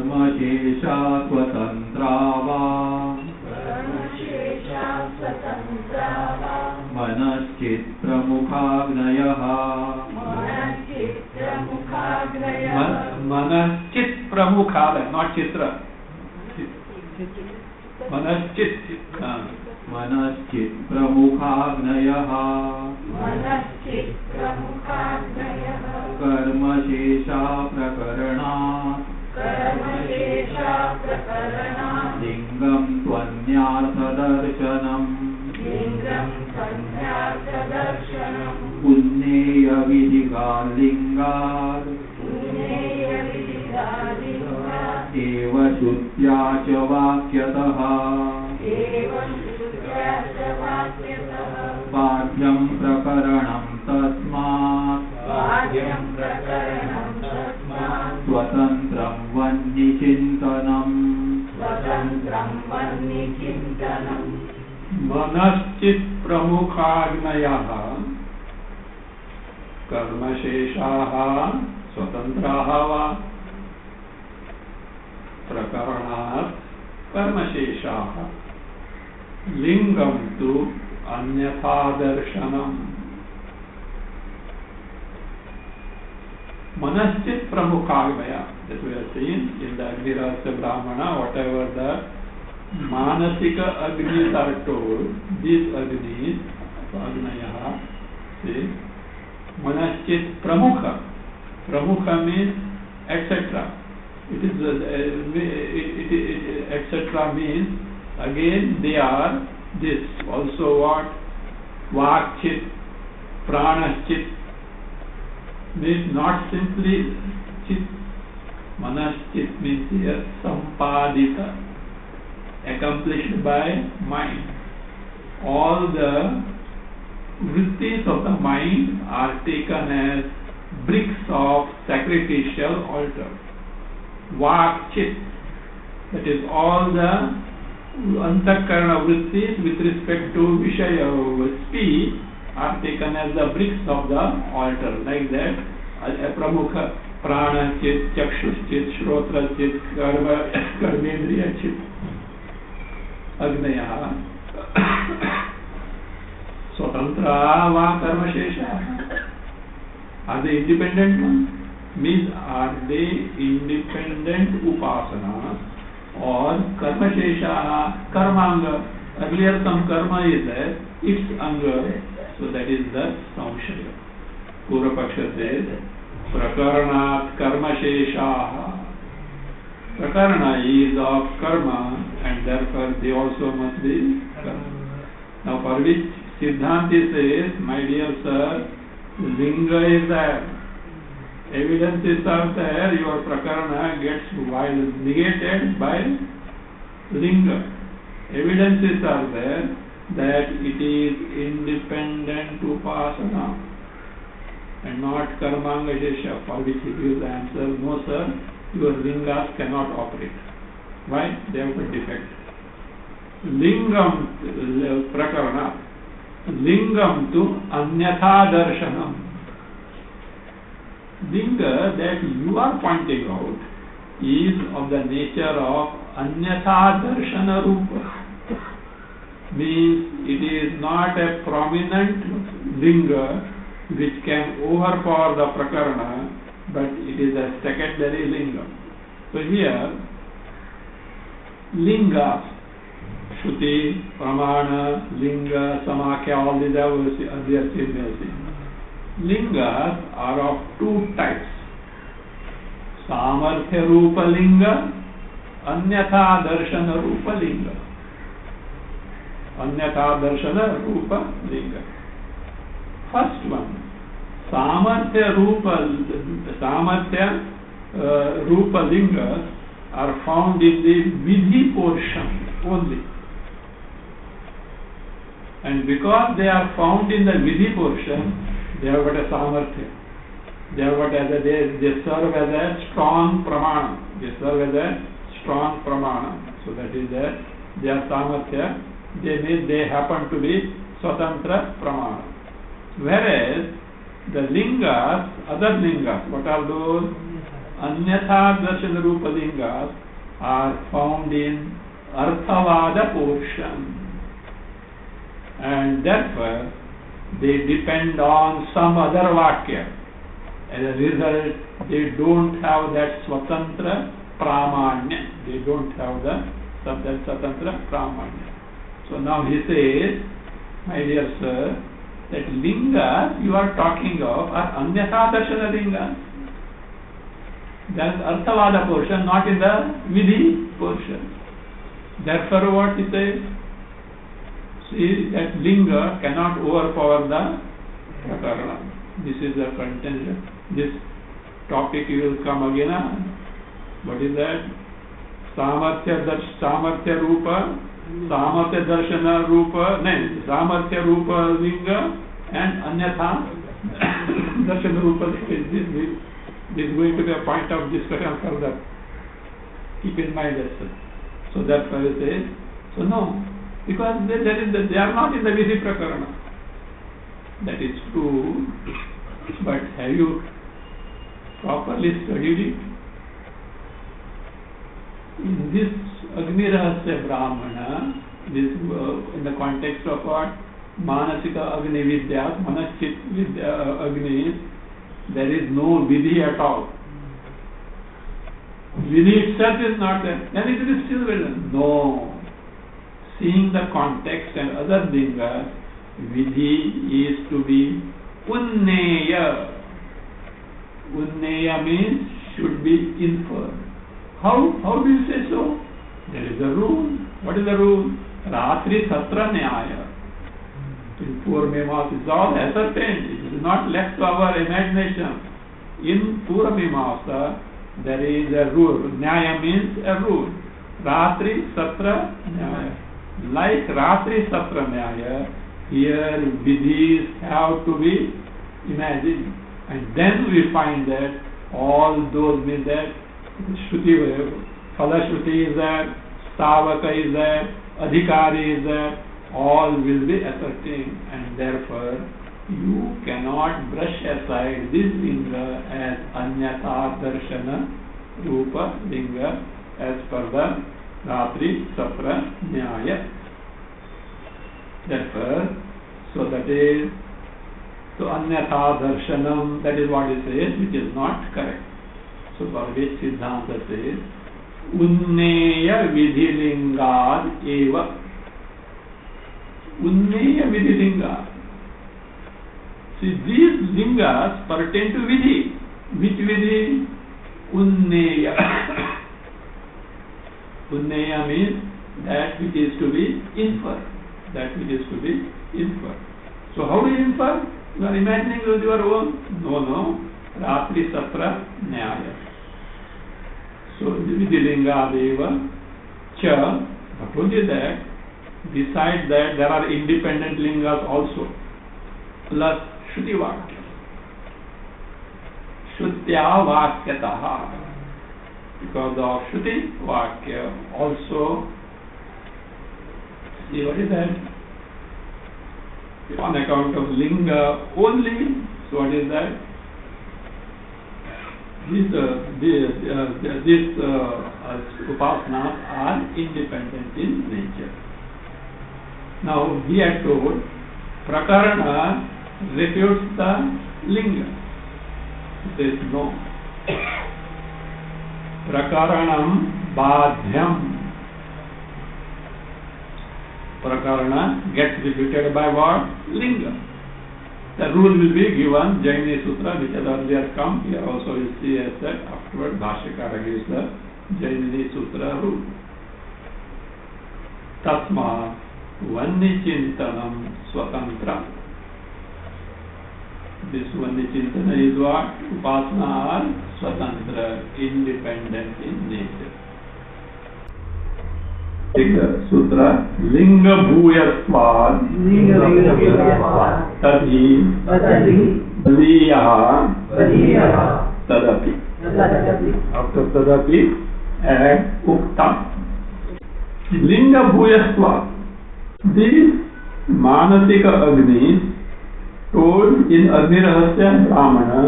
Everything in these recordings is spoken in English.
कर्मशेषा स्वतन्त्रा वा मनश्चित्प्रमुखाग्नयः मनश्चित्प्रमुखाग्नयः, not chitra. मनश्चित्प्रमुखाग्नयः कर्मशेषा प्रकरणात् लिंगं त्वन्यार्थदर्शनम् पुण्येयविधिगालिङ्गात् एव श्रुत्या च वाक्यतः बाह्यं प्रकरणं तस्मात् स्वतन्त्रं वह्निचिन्तनम् मनश्चित्प्रमुखाग्नयः कर्मशेषाः स्वतन्त्राः वा प्रकरणात् कर्मशेषाः लिंगं तु अन्यथा दर्शनम्. Manashchit Pramukhagmaya, that we are seeing in the Agni-Rasya Brahmana, whatever the Manasika Agnis are told, these Agnis, Agnayaha, see, Manashchit Pramukha. Pramukha means etc. It is etc. means again they are this. Also what? Vakchit, Pranashchit means not simply chit. Manashchit means here sampadita, accomplished by mind. All the vrittis of the mind are taken as bricks of sacrificial altar. Vakchit, that is all the antakarana vrittis with respect to Vishaya speech are taken as the bricks of the altar. Like that, a pramukha, prana chit, chakshush chit, shrotra chit, karmendriya chit, agnayaha, swatantra va karmashesha. Are they independent ones? Means are they independent upasana or karmashesha, karmanga? Earlier some karma is there, its anga. So that is the samshaya. Purvapaksha says, prakaranat karmasheshaha. Prakarana is of karma and therefore they also must be karma. Now for which Siddhanti says, my dear sir, linga is there. Evidences are there, your prakarana gets negated by linga. Evidences are there that it is independent upasana and not karmanga shesha, for which he gives the answer, no sir, your lingas cannot operate. Why? They have a defect. Lingam prakarana, lingam tu anyatha darshanam. Linga that you are pointing out is of the nature of anyatha darshana rupa. Means it is not a prominent linga which can overpower the prakarana, but it is a secondary linga. So here, lingas, Shruti, Pramana, Linga, Samakya, all these are earlier seen. Lingas are of two types. Samarthya Rupa Linga, Anyatha Darshana Rupa Linga. Anyatha Darshana Rupa Linga. First one, Samarthya Rupa Lingas are found in the Vidhi portion only. And because they are found in the Vidhi portion, they have got a Samarthya. They serve as a strong pramana. They serve as a strong pramana. So that is their Samarthya. They happen to be Swatantra pramana. Whereas the lingas, other lingas, what are those? Anyatha Darshana Rupa Lingas are found in Arthavada portion, and therefore they depend on some other Vakya. As a result, they don't have that Swatantra Pramanya. They don't have that Swatantra Pramanya. So now he says, my dear sir, that lingas you are talking of are Anyatha Darshana lingas. That is Arthavada portion, not in the Vidhi portion. Therefore what he says? See, that linga cannot overpower the prakarana. This is the contention. This topic will come again. What is that? Samarthya Rupa, Samarthya Darshana Rupa, Samarthya Rupa linga and Anyatha Darshana Rupa linga. This is going to be a point of discussion further. Keep in mind that. So that's why it says, so no, because they are not in the Vidhi Prakarana. That is true, but have you properly studied it? In this Agni Rahasya Brahmana, this in the context of what? Manasika Agni Vidya, Manaschit Vidya Agni, there is no Vidhi at all. Vidhi itself is not there. Then it is still well. No. Seeing the context and other lingas, Vidhi is to be Unneya. Unneya means should be inferred. How do you say so? There is a rule. What is the rule? Ratri Satra Nyaya. In Purvamimamsa is all ascertained. It is not left to our imagination. In Purvamimamsa there is a rule. Nyaya means a rule. Ratri Satra Nyaya. Like Ratri Satra Nyaya, here vidhis have to be imagined. And then we find that all those means that Shruti, Phala Shruti is there, Stavaka is there, Adhikari is there, all will be ascertained, and therefore you cannot brush aside this linga as Anyatha Darshana Rupa linga as per the Ratri Satra Nyaya. Therefore, so Anyatha Darshanam, that is what it says, which is not correct. So for which Siddhanta says, Unneya Vidhilingad eva. Unneya Vidhilingad. See, these lingas pertain to Vidhi. Which Vidhi? Unneya. Unneya means that which is to be inferred. That which is to be inferred. So how do you infer? You are imagining with your own? No. Ratri Satra Nyaya. So Vidhilinga Deva Cha. I told you that. Besides that, there are independent lingas also. Plus Shruti Vakya. Shrutya Vakyataha. Because of Shruti Vakya also. See what is that? On account of linga only. So what is that? These upasanas are independent in nature. Now we are told Prakarana refutes the linga. It says no. Prakaranam badhyam. Prakarana gets refuted by what? Linga. The rule will be given, Jaini Sutra, which has earlier come. Here also we see as that afterward Bhashyakara gives the Jaini Sutra rule. Tasma Vannichintanam Swatantra. This Vannichintana is what? Upasana are Swatantra, independent in nature. Sutra Linga Bhuyasvad Tadhi Baliyaha Tadapi. After Tadapi add Uktam. Linga Bhuyasvad. These Manasika Agnis told in Agni Rahasya Brahmana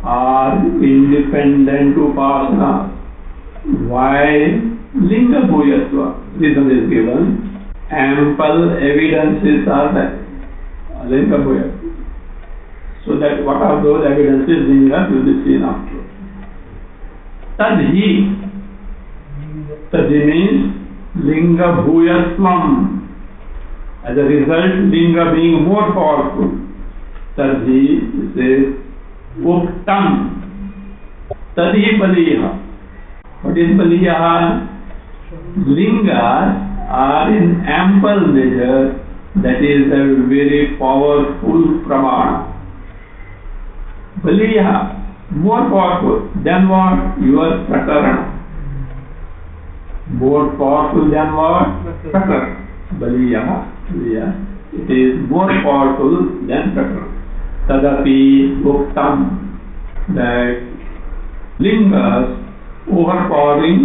are independent upasana. Why linga bhuyatva? Reason is given. Ample evidences are there. Linga bhuyatva. So that what are those evidences? Linga will be seen after. Tadhi. Tadhi means linga bhuyatvam. As a result, linga being more powerful. Tadhi says uktam. Tadhi baliya. What is baliya? Lingas are in ample measure, that is a very powerful pramana. Baliya, more powerful than what? Your prakarana. More powerful than what? Prakarana. Baliya, it is more powerful than prakarana. Tadapi uktam, that lingas overpowering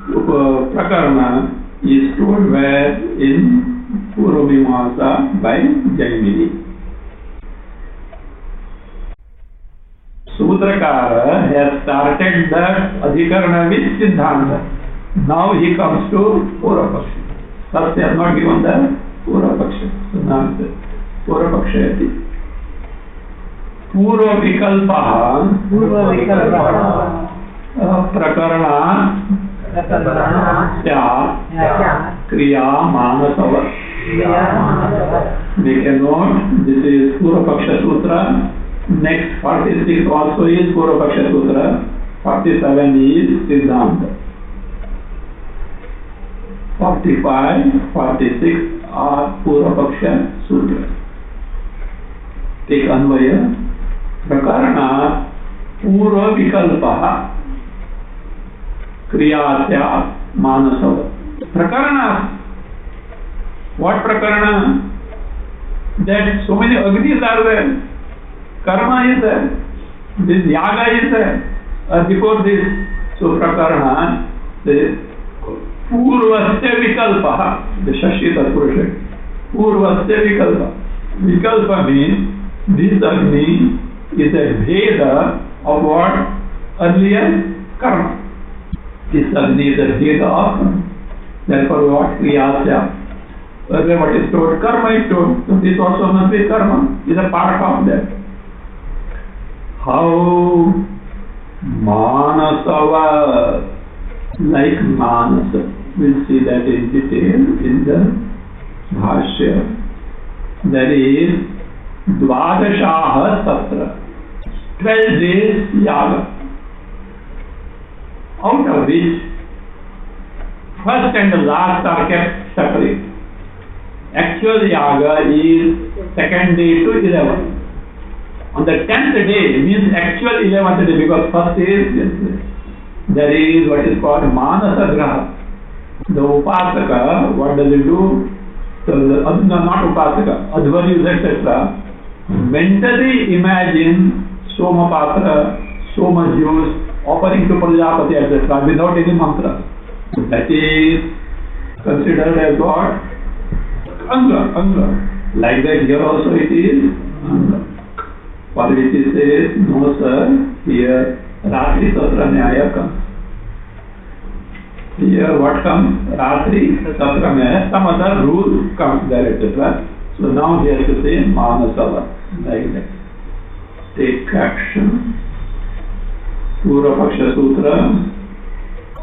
prakarana is told where in Purvamimamsa by Jaimini. Sutrakara has started that adhikarana with Siddhanta. Now he comes to Purvapaksha. First he has not given the Purvapaksha. So now it is Purvapakshayati. Purvavikalpaha prakarana kriya manasavat. Make a note, this is Purvapaksha Sutra. Next 46 also is Purvapaksha Sutra. 47 is Siddhanta. 45, 46 are Purvapaksha Sutra. Take Anvaya. Prakarana Purvavikalpaha Kriyasya Manasava. Prakarana. What prakarana? That so many agnis are there. Karma is there. This yaga is there. Before this, so prakarana says Purvasya Vikalpaha. The Shashi Tatpurusha. Purvasya Vikalpa. Vikalpa means this agni is a Veda of what? Earlier karma. This agni is a Veda of karma. Therefore what? Kriyasya. Earlier what is told? Karma is told. So this also must be karma. Is a part of that. How Manasava, like Manasa. We'll see that in detail in the Bhashya. That is Dvadashaha Satra. 12 days yaga. Out of which first and the last are kept separate. Actual yaga is second day to 11. On the 10th day means actual 11th day, because first is there is what is called Manasa Graha. The Upasaka, what does it do? So not Upasaka, Advaris, etc. mentally imagine Soma Patra, Soma juice, offering to Prajapati, etc. without any mantra. That is considered as what? Anga. Like that here also it is Anga. For which it says, no sir, here Ratri Satra Nyaya comes. Here what comes? Ratri Satra Nyaya, some other rule comes there, etc. So now he has to say Manasava, like that. Take action. Purvapaksha Sutra.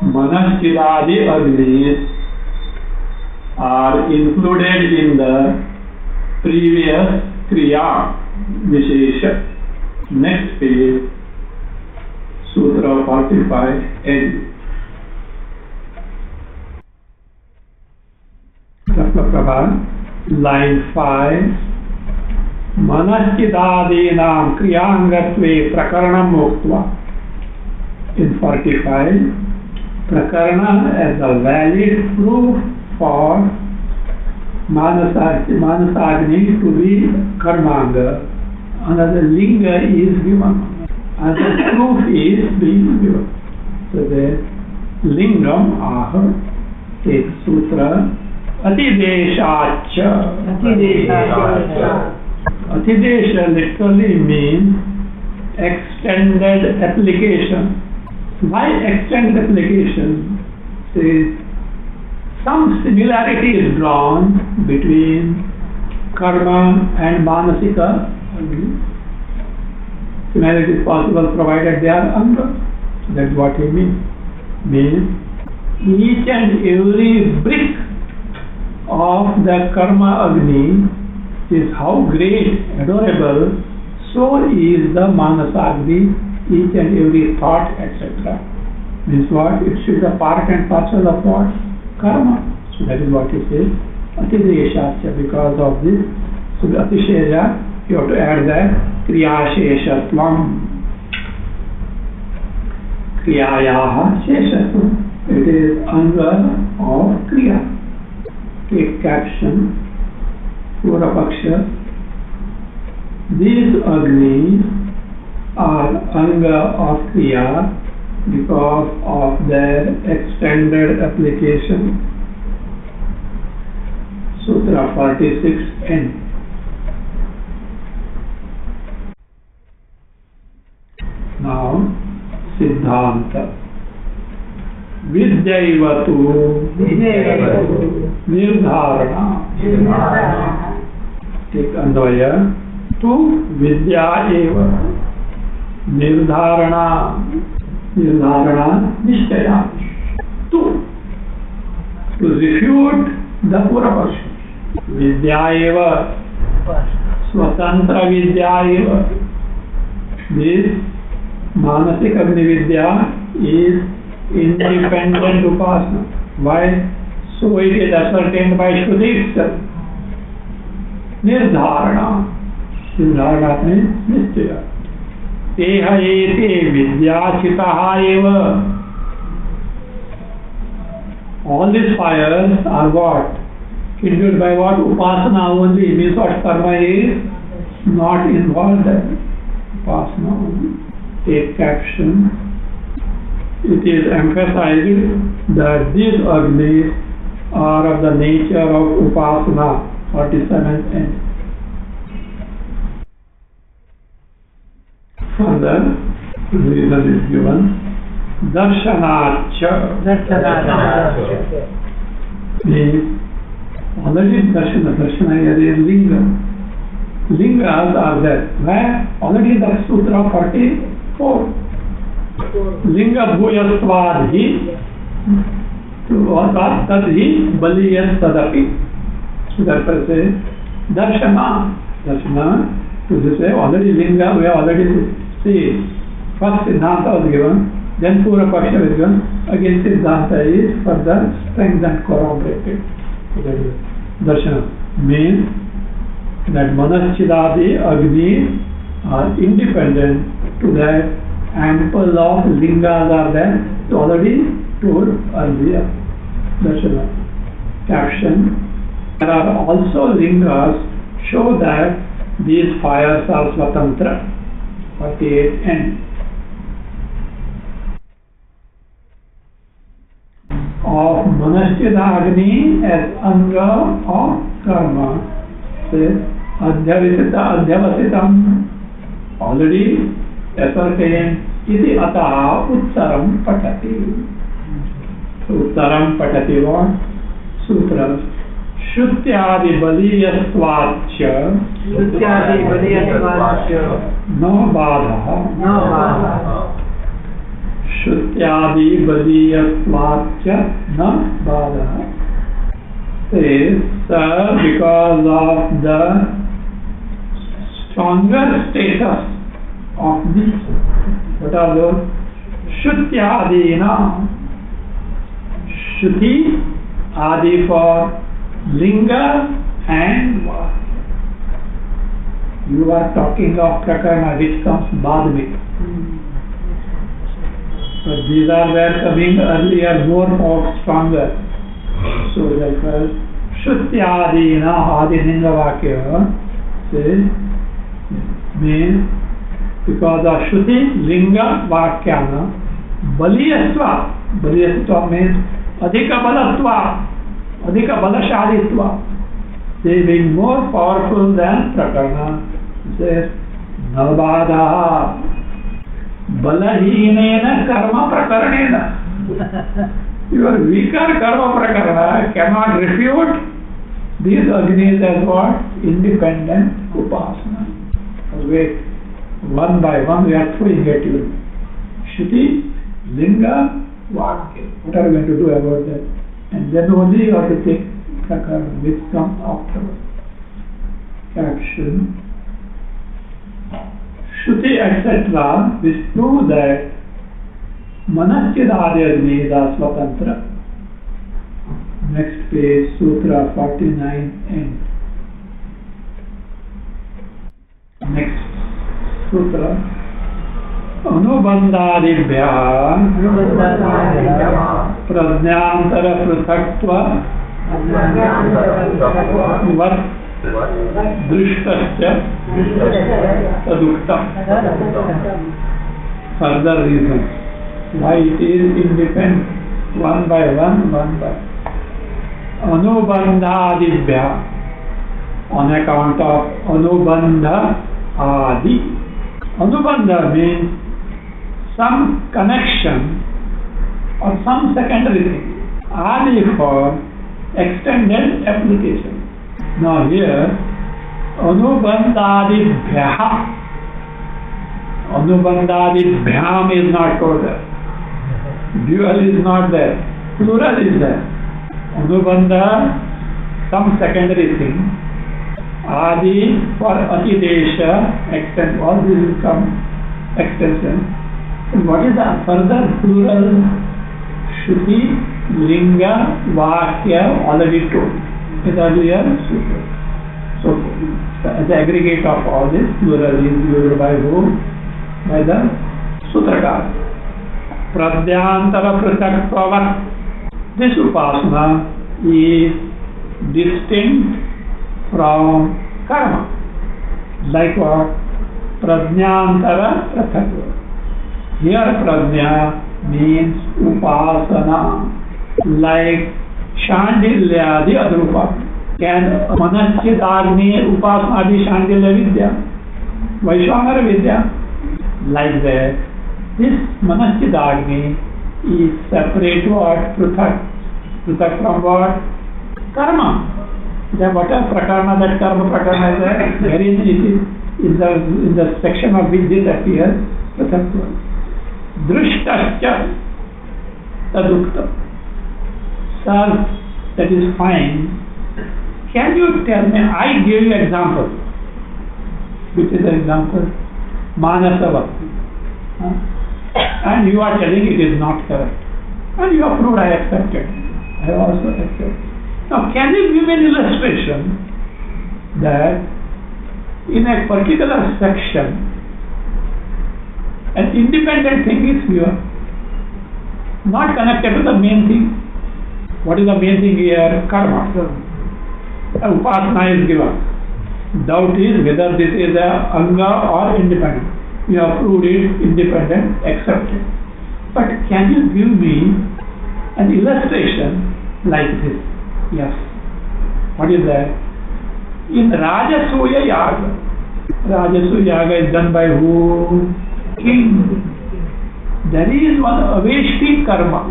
Manaschidadi Agnis are included in the previous Kriya Vishesha. Next page, Sutra 45 end. Prabha, line 5. Manaschidadinam kriyangatve prakaranam muktva. In 45, prakarana as a valid proof for Manasagni to be karmanga. Another linga is given. Another proof is being given. So the lingam aha, take sutra. Atideshacha. Atidesha literally means extended application. By extended application, says some similarity is drawn between karma and manasika. Similarity is possible provided they are anga. That's what he means. Means each and every brick of the karma agni is how great, adorable, so is the manasa agni, each and every thought, etc. Means what? It should be a part and parcel of what? Karma. So that is what he says. Atideshasya, because of this. So the atisheya, you have to add that kriyasheshatvam. Kriyayaha sheshatvam. It is anga of kriya. Take caption. Purapaksha. These agnis are anga of kriya because of their extended application. Sutra 46n. Now, Siddhanta. Vidyayavatu Nirdharana. Take Andvaya. Tu Vidya eva Nirdharana. Nirdharana Nishtaya. To refute the Purapaksha. Vidya eva Swatantra Vidya eva. This Manasik Agni Vidya is independent upasana. Why? So it is ascertained by Shruti itself. Nirdharana. Nirdharana means Nishchaya. Teha ete vidyachitaha eva. All these fires are what? Kindled by what? Upasana only. Means what? Karma is not involved in upasana only. Take caption. It is emphasized that these agnis are of the nature of upasana. 47th end. Further, reason is given. Darshanachya. Means already darshana is linga. Lingas are there. Where? Already in the Sutra 44. Linga bhuyasvadhi tadhi baliyas tadapi. So that's why I say darshana. Darshana, to say already linga, we have already seen. First Siddhanta was given, then Purapaksha was given, again Siddhanta is further strengthened and corroborated. So that is darshana. Means that Manaschidadi Agni are independent to that ample of lingas are there, so already told earlier. Darshana. Caption. There are also lingas show that these fires are swatantra. 48n. Of Manaschida Agni as anga of karma. Says adhyavasitam. Already ascertained. Iti ataha uttaram patati. Uttaram patati what? Sutras. Shrutyadi baliyasvachya. No badha. Shrutyadi baliyasvachya no badha. Says, because of the stronger status of this, what are those? Shrutyadina. Shruti, adi for linga and what? You are talking of prakarana which comes badme. But these are were coming earlier, more stronger. So that was Shrutyadina Adilinga Vakya says means because of Shruti Linga Vakyana Baliyasva. Baliyasva means Adhika Balatva, Adhika Balashalitva. They being more powerful than Prakarana. It says Navada. Balahinena karma prakaranena. Your weaker karma prakarana cannot refute these Agnis as what? Independent upasana. Wait, one by one we are throwing at you. Shruti, Linga, Vakya. What are we going to do about that? And then only you have to take prakarana, which comes afterwards. Caption. Shruti, etc. which prove that Manachidadya are Swatantra. Next page, Sutra 49 end. Next Sutra. Anubandadibhya Prajnantara Prithakva Vat Drishtasya Taduktam. Further reasons why it is independent, one by one. Anubandhadibhya, on account of Anubandha Adi. Anubandha means some connection or some secondary thing. Adi for extended application. Now here, Anubandhadibhyam is not there. Dual is not there. Plural is there. Anubandha, some secondary thing. Adi for Atidesha, extend, all this will come extension. And what is the further plural? Shruti, Linga, Vakya, already told. Is earlier Sutra. So, the aggregate of all this plural is used by whom? By the Sutrakar. Pradyantara Prithakvavat. This upasana is distinct from karma. Like what? Prajnantara Prithakva. Here Prajna means upasana. Like Shandilya, the other upasana. Can Manachidagni upasana adi Shandilya Vidya? Vaishwanara Vidya? Like that. This Manachidagni is separate what? Prithak. Prithak from what? Karma. Then what is prakarana? That karma prakarana is there. Wherein it is in the section of which this appears. Prithak. Drishtasya Tadukta. Sir, that is fine. Can you tell me, I gave you example. Which is the example? Manasavati. And you are telling it is not correct. And you approved, I accepted. I also accepted. Now, can you give me an illustration that in a particular section, an independent thing is here, not connected to the main thing? What is the main thing here? Karma. Upasana is given. Doubt is whether this is a anga or independent. You have proved it independent, accepted. But can you give me an illustration like this? Yes. What is that? In Rajasuya Yaga. Rajasuya Yaga is done by who? King. There is one Aveshti karma.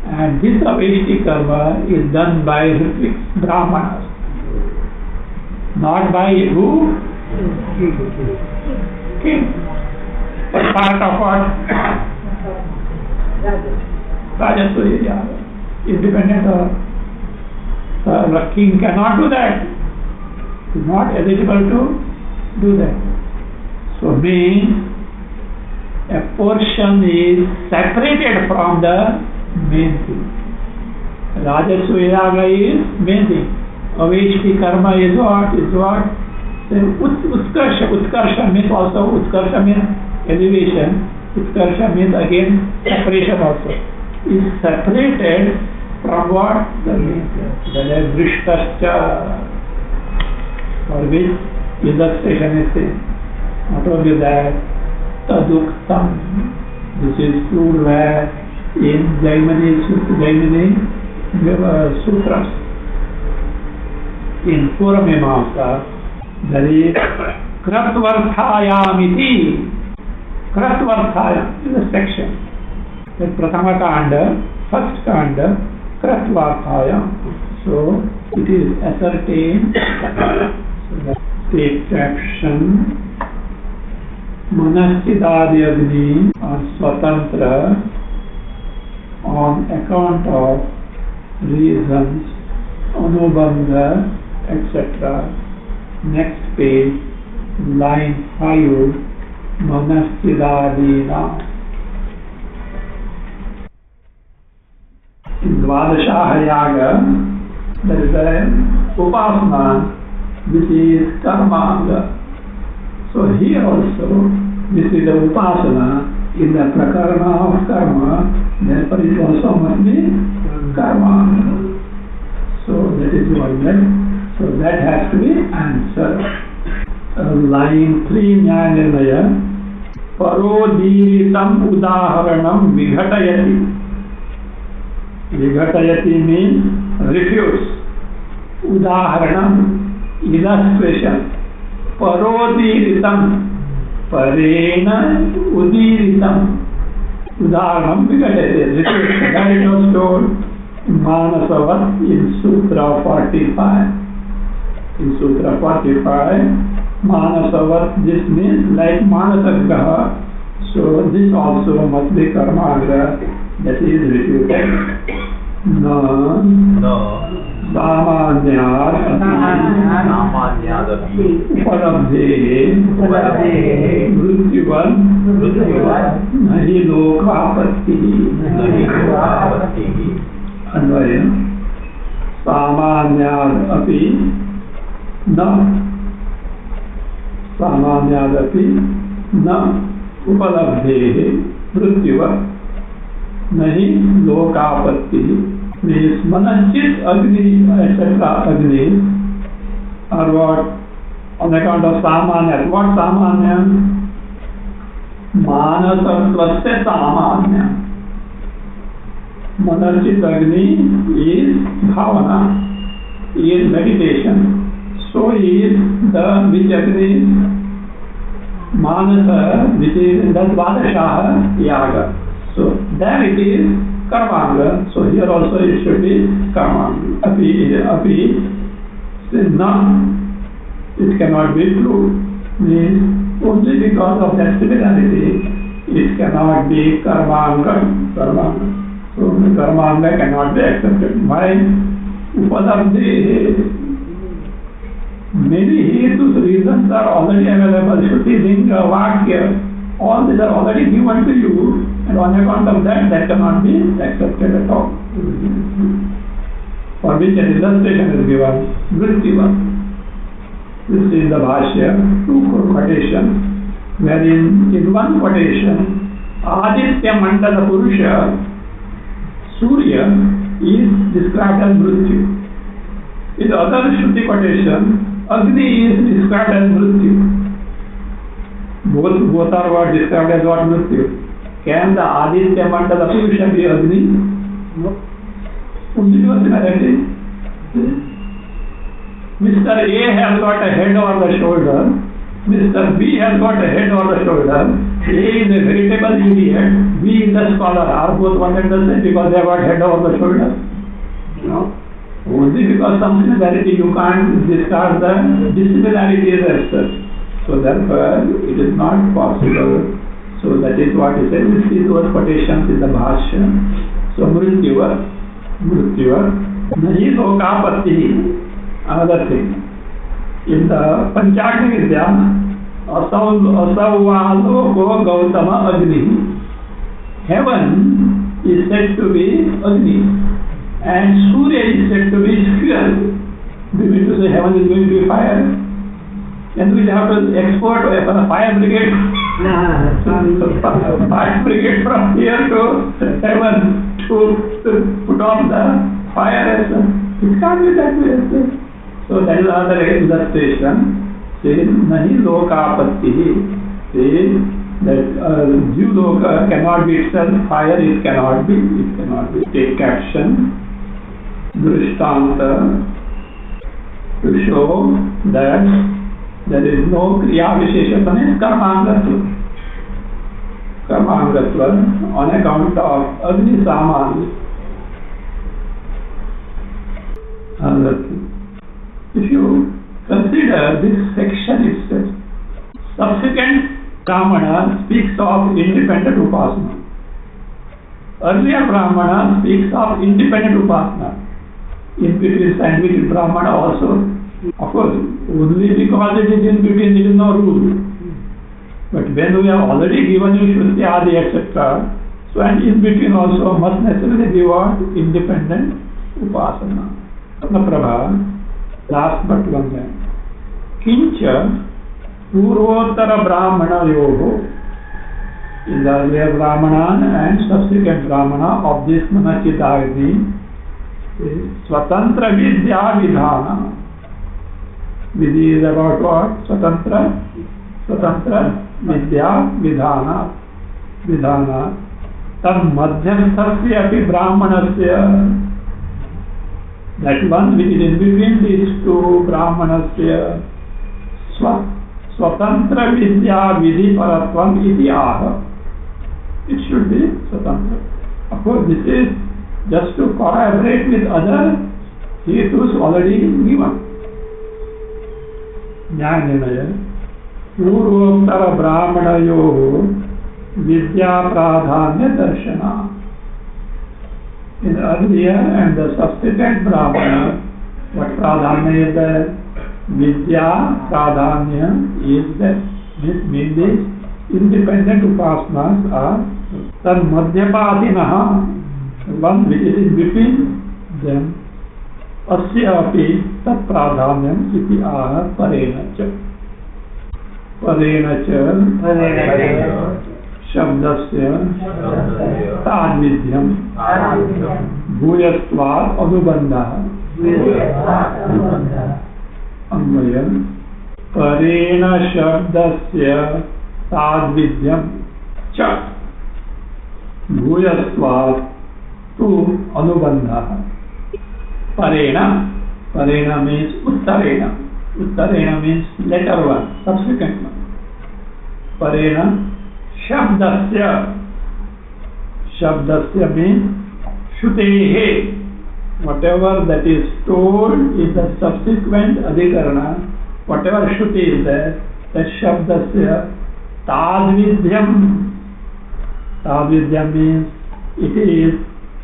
And this Aveshti karma is done by Ritvik, Brahmanas. Not by who? King. But part of what? Rajasuya Yaga. Independent or the king cannot do that. Is not eligible to do that. So means a portion is separated from the main thing. Rajasuya Yaga is main thing. Aveshti karma is what? Utkarsha means also, Utkarsha means elevation. Utkarsha means again separation also. Is separated from what? The main thing. That is Drishtasya, for which illustration is saying. Not only that, Taduktam. This is proved where in Jaimini Sutras. In Puramimamsa, there is Kratvarthayamiti. Kratvarthaya is a section. The Prathama Kanda, first Kanda, Kratvarthaya. So it is ascertained. Take caption. Manasthidadi Agni or Swatantra on account of reasons, Anubandha, etc. Next page, line 5, Manasthidadina. In Dvadashaha Yaga, there is a Upasana which is Karma. So here also, this is the Upasana in the Prakarana of Karma, therefore it also must be Karma. So that is what that. So that has to be answered. Line 3, Nyanirnaya. Parodiritam udaharanam vighatayati. Vighatayati means refuse. Udaharanam, illustration. Parodiritam, parena udiritam. Udaharanam vighatayati. Refuse. That is was told in Manasavat in Sutra 45. In Sutra 45, Manasavat, this means like Manasaggaha, so this also must be Karmagra, that is refuted. No. Samanyad Upalabdhe Mrityuvan Nahi Lokapatti Anvaya Samanyad Api न सामान्यादपि न उपलब्धेः मृत्युवत् नहि लोकापत्तिः means manachit agni etc. agni or what on account of samanya. What samanya? Manasattvasya samanya. Manachit agni is bhavana, is meditation. So is the which Agni Manasa, which is the Dvadashaha Yaga. So there it is Karmanga. So here also it should be Karmanga. Api na, it cannot be true. Means only because of that similarity it cannot be Karmanga. So Karmanga cannot be accepted. Why? Upadabdhe. Many hetus, reasons are already available. Shruti, Linga, Vakya, all these are already given to you, and on account of that, that cannot be accepted at all. For which an illustration is given, Mrittiva. This is the Bhashya, two quotations, wherein in one quotation, Aditya Mandala Purusha, Surya, is described as Mrityu. In the other Shruti quotation, Agni is described as Mrityu. Both are what described as what Mrityu. Can the Aditya Mandala Purusha be Agni? No. Only personality. Mr. A has got a head over the shoulder. Mr. B has got a head over the shoulder. A is a veritable idiot. B is a scholar. Are both one and the same because they have got head over the shoulder? No. Only because some similarity you can't discard the dissimilarity as such. So therefore it is not possible. So that is what he said. We see those quotations in the Bhashya. So Mrityuva, Nahi Lokapatti. Another thing. In the Panchagni Vidya, Asavvaloko Gautama Agni. Heaven is said to be Agni. And Surya is said to be fuel. We mean to say heaven is going to be fire. And we have to export a fire brigade. Fire brigade from here to heaven to put on the fire. It can't be that way. So that is another illustration. Say, Nahi Lokapatti. Say that Jivloka cannot be itself fire. It cannot be. Take caption. Drishtanta to show that there is no Kriya Visheshapana in Karmanga. Karmangatva on account of Agni Saman. If you consider this section itself, subsequent Brahmana speaks of independent upasana. Earlier Brahmana speaks of independent upasana. In between scientific Brahmana also, of course, only because it is in between, there is no rule. But when we have already given you Shruti Adi, etc., so and in between also must necessarily give out independent upasana. Prabha, last but one line. Kincha Purvottara Brahmana Yoho, in the earlier Brahmana and subsequent Brahmana of this Manachitagni, Swatantra Vidya Vidhana. Vidhi is about what? Swatantra Vidya Vidhana. Tam Madhyamsthasya api Brahmanasya. That one which is in between these two Brahmanasya. Swatantra Vidya Vidhi Paratvam iti aha. It should be Swatantra. Of course, this is just to corroborate with other hetus already given. Jnananaya Purvottara Brahmanayoho Vidya Pradhanya Darshana. In earlier and the subsequent Brahmana, what Pradhanya is there? Vidya Pradhanya is there. This means independent upasanas are Tad Madhyapatinaha, one which is in between them. Asya api tat pradhanyam iti aha parena cha. Parena cha shabdasya tadvidyam bhuyastvat anubandha अन्वयम् परेण शब्दस्य ताद्विध्यं च भूयस्त्वात् तु अनुबन्धः परेण means उत्तरेण means later one, subsequent one. परेण शब्दस्य means श्रुतेः. Whatever that is told is the subsequent adhikarana, whatever Shruti is there, that Shabdasya Tadvidyam. Tadvidyam means it is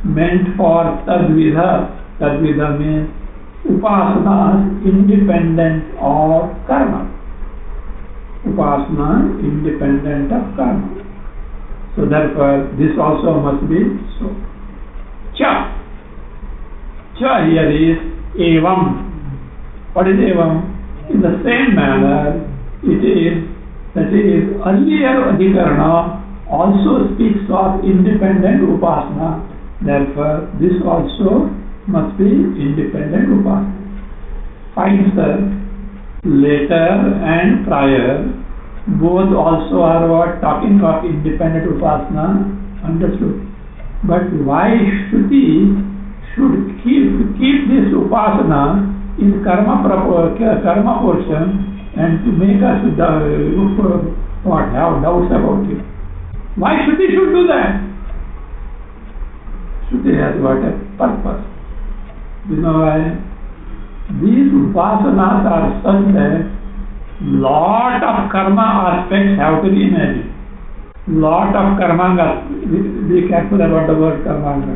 meant for Tadvidha. Tadvidha means Upasana independent of karma. Upasana independent of karma. So therefore this also must be so. Cha. Cha here is evam. What is evam? In the same manner, it is that is earlier adhikarana also speaks of independent upasana. Therefore, this also must be independent upasana. Fine, sir. Later and prior, both also are what? Talking of independent upasana, understood. But why Shruti should keep this upasana in karma portion and to make us have doubts about it? Why Shruti should do that? Shruti has got a purpose. You know why? These upasanas are such that lot of karma aspects have to be imagined. Lot of karmanga. Be careful about the word karmanga.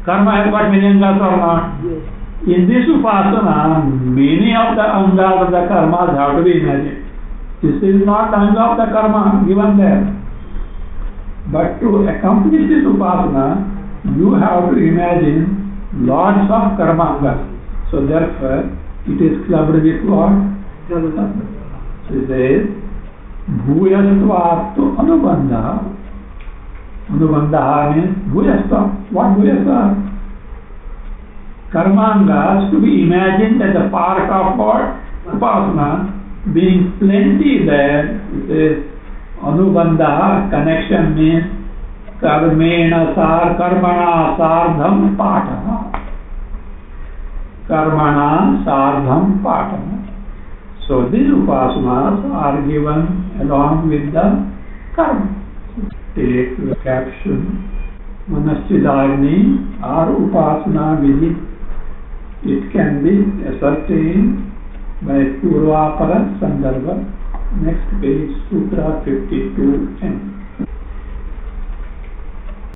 Karma has got many angas or not? Yes. In this upasana, many of the angas of the karmas have to be imagined. This is not anga of the karma given there. But to accomplish this upasana, you have to imagine lots of karma angas. So therefore, it is clubbed with what? So it says, Bhuyastva to Anubandha. Anubandha means Bhuyastva. What Bhuyastva? Karmangas to be imagined as a part of what? Upasana. Being plenty there, it says Anubandha, connection means Karmena Karmana Sardham Pataha. Karmana Sardham Pataha. So these upasanas are given along with the karma. Take the caption, Manaschidarni or Upasana Vidhi. It can be ascertained by Purvapara Sandarbha. Next page, Sutra 52n.